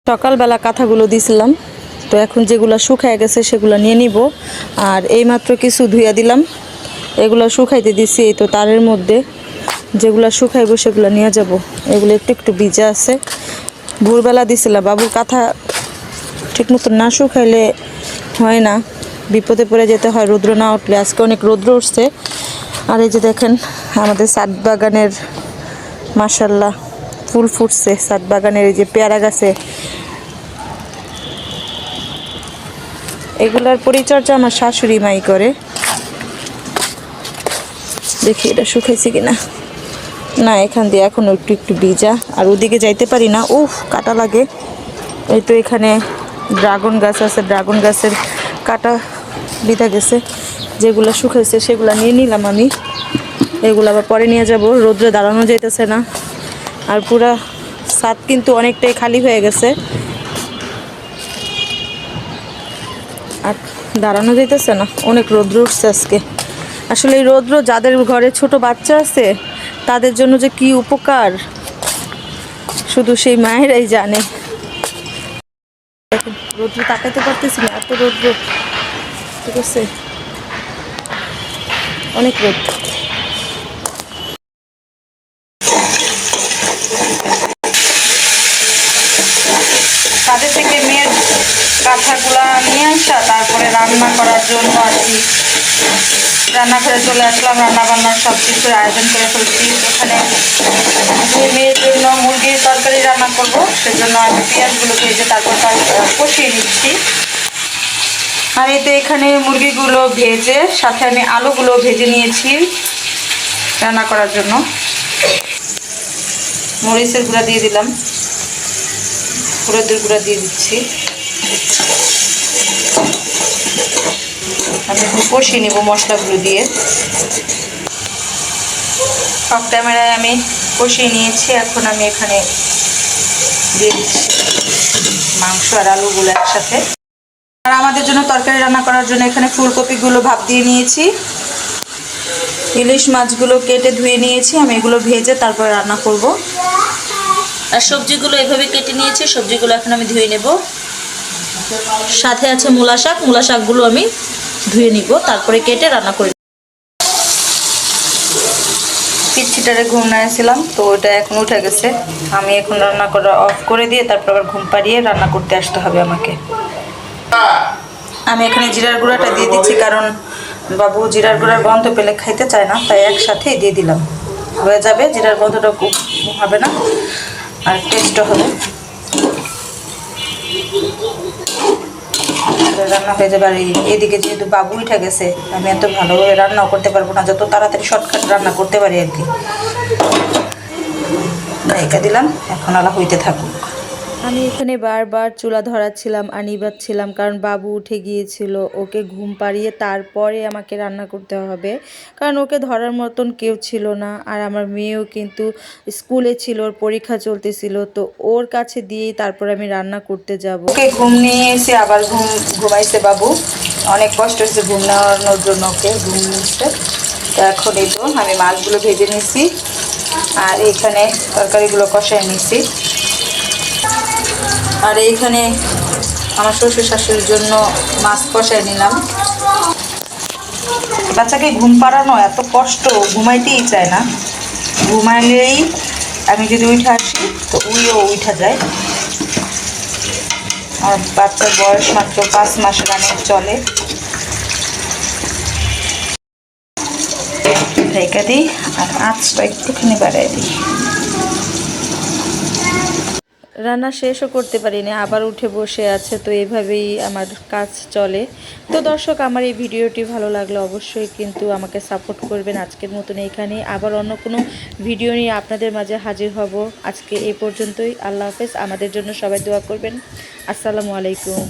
সকালবেলা কাঁথাগুলো দিছিলাম, তো এখন যেগুলো শুকায় গেছে সেগুলো নিয়ে নিব। আর এইমাত্র কিছু ধুইয়া দিলাম, এগুলো শুকাইতে দিছি। এই তো তারের মধ্যে যেগুলো শুকাইব সেগুলো নিয়ে যাব। এগুলো একটু একটু ভিজা আছে, ভোরবেলা দিছিলাম। বাবুর কাঁথা ঠিক মতো না শুকাইলে হয় না, বিপদে পড়ে যেতে হয় রৌদ্র না উঠলে। আজকে অনেক রৌদ্র উঠছে। আর এই যে দেখেন আমাদের ছাদ বাগানের মাশাআল্লাহ ফুল ফুটছে। ছাদ বাগানের এই যে পেয়ারা গাছে, এগুলার পরিচর্যা আমার শাশুড়ি মাই করে। দেখি এটা শুকাইছে কিনা। না, এখান দিয়ে এখনো একটু একটু ভিজা। আর ওদিকে যাইতে পারি না, উফ কাটা লাগে। এই তো এখানে ড্রাগন গাছ আছে, ড্রাগন গাছের কাটা বিধা গেছে। যেগুলো শুকাইছে সেগুলো নিয়ে নিলাম আমি। এগুলো আবার পরে নিয়ে যাব, রোদ্রে দাঁড়ানো যাইতেছে না। আর পুরা ছাদ কিন্তু অনেকটাই খালি হয়ে গেছে, আর দাঁড়ানো যাইতেছে না, অনেক রৌদ্র উঠছে আজকে। আসলে এই রৌদ্র যাদের ঘরে ছোট বাচ্চা আছে তাদের জন্য যে কি উপকার শুধু সেই মায়েরাই জানে। রৌদ্র তাকাইতে পারতেছি না, এত রৌদ্র। ঠিক আছে, অনেক রৌদ্র। তাদের থেকে মেয়ের কাঁথাগুলা নিয়ে আসা, তারপরে রান্না করার জন্য আর কি রান্নাঘরে চলে আসলাম। রান্না বান্নার সব কিছুর আয়োজন করে ফেলছি। এখানে মেয়ের জন্য মুরগির তরকারি রান্না করব, সেজন্য আমি পেঁয়াজগুলো ভেজে তারপর কষিয়ে নিচ্ছি। আর এতে এখানে মুরগিগুলো ভেজে সাথে আমি আলুগুলো ভেজে নিয়েছি রান্না করার জন্য। মরিচের গুঁড়া দিয়ে দিলাম, হলুদের গুঁড়া দিয়ে দিচ্ছি। আমি একটু কষিয়ে নেব মশলাগুলো দিয়ে। সব ক্যামেরায় আমি কষিয়ে নিয়েছি। এখন আমি এখানে দিয়ে দিচ্ছি মাংস আর আলুগুলো একসাথে। আর আমাদের জন্য তরকারি রান্না করার জন্য এখানে ফুলকপিগুলো ভাপ দিয়ে নিয়েছি। ইলিশ মাছগুলো কেটে ধুয়ে নিয়েছি, আমি এগুলো ভেজে তারপরে রান্না করব। আর সবজিগুলো এভাবে কেটে নিয়েছি, সবজিগুলো এখন আমি ধুয়ে নেব। সাথে আছে মূলা শাক, মূলা শাকগুলো আমি ধুয়ে নিব, তারপরে কেটে রান্না করে। পিচ্ছিটারে ঘুম নাইছিলাম, তো ওটা এখন উঠে গেছে। আমি এখন রান্না করা অফ করে দিয়ে তারপর আবার ঘুম পাড়িয়ে রান্না করতে আসতে হবে আমাকে। আমি এখানে জিরার গুঁড়াটা দিয়ে দিচ্ছি, কারণ বাবু জিরার গুঁড়ার গন্ধ পেলে খাইতে চায় না, তাই একসাথেই দিয়ে দিলাম। হয়ে যাবে, জিরার গন্ধটা খুব হবে না, আর টেস্টও হবে। রান্না হয়ে যাবে। আর এদিকে যেহেতু বাবু উঠে গেছে, আমি এত ভালোভাবে রান্নাও করতে পারবো না, যত তাড়াতাড়ি শর্টকাট রান্না করতে পারি আর কি। ঢাকা দিলাম, এখন আলা হইতে থাকুক। আমি এখানে বারবার চুলা ধরাচ্ছিলাম আর নিবাচ্ছিলাম, কারণ বাবু উঠে গিয়েছিল। ওকে ঘুম পাড়িয়ে তারপরে আমাকে রান্না করতে হবে, কারণ ওকে ধরার মতন কেউ ছিল না। আর আমার মেয়েও কিন্তু স্কুলে ছিল, ওর পরীক্ষা চলতেছিল, তো ওর কাছে দিয়েই তারপর আমি রান্না করতে যাব। ওকে ঘুম নিয়ে এসে আবার ঘুমাইছে বাবু। অনেক কষ্ট হয়েছে ঘুম নেওয়ানোর জন্য, ওকে ঘুম নিচ্ছে। তো এখন এই তো আমি মাছগুলো ভেজে নিচ্ছি, আর এইখানে তরকারিগুলো কষায় নিচ্ছি। আর এইখানে আমার শ্বশুর শাশুড়ির জন্য মাছ কষায় নিলাম। বাচ্চাকে ঘুম পাড়ানো এত কষ্ট, ঘুমাইতেই চায় না। ঘুমাইলেই আমি যদি উঠে আসি তো উইও উঠা যায়। আর বাচ্চার বয়স মাত্র 5 মাস রানিং চলে। ঢেকে দিই আর আঁচটা একটুখানি বাড়াই দিই। রান্না শেষও করতে পারিনি, আবার উঠে বসে আছে। তো এভাবেই আমার কাজ চলে। তো দর্শক, আমার এই ভিডিওটি ভালো লাগলে অবশ্যই কিন্তু আমাকে সাপোর্ট করবেন। আজকের মতন এইখানে আবার অন্য কোনো ভিডিও নিয়ে আপনাদের মাঝে হাজির হব। আজকে এই পর্যন্তই। আল্লাহ হাফেজ। আমাদের জন্য সবাই দোয়া করবেন। আসসালামু আলাইকুম।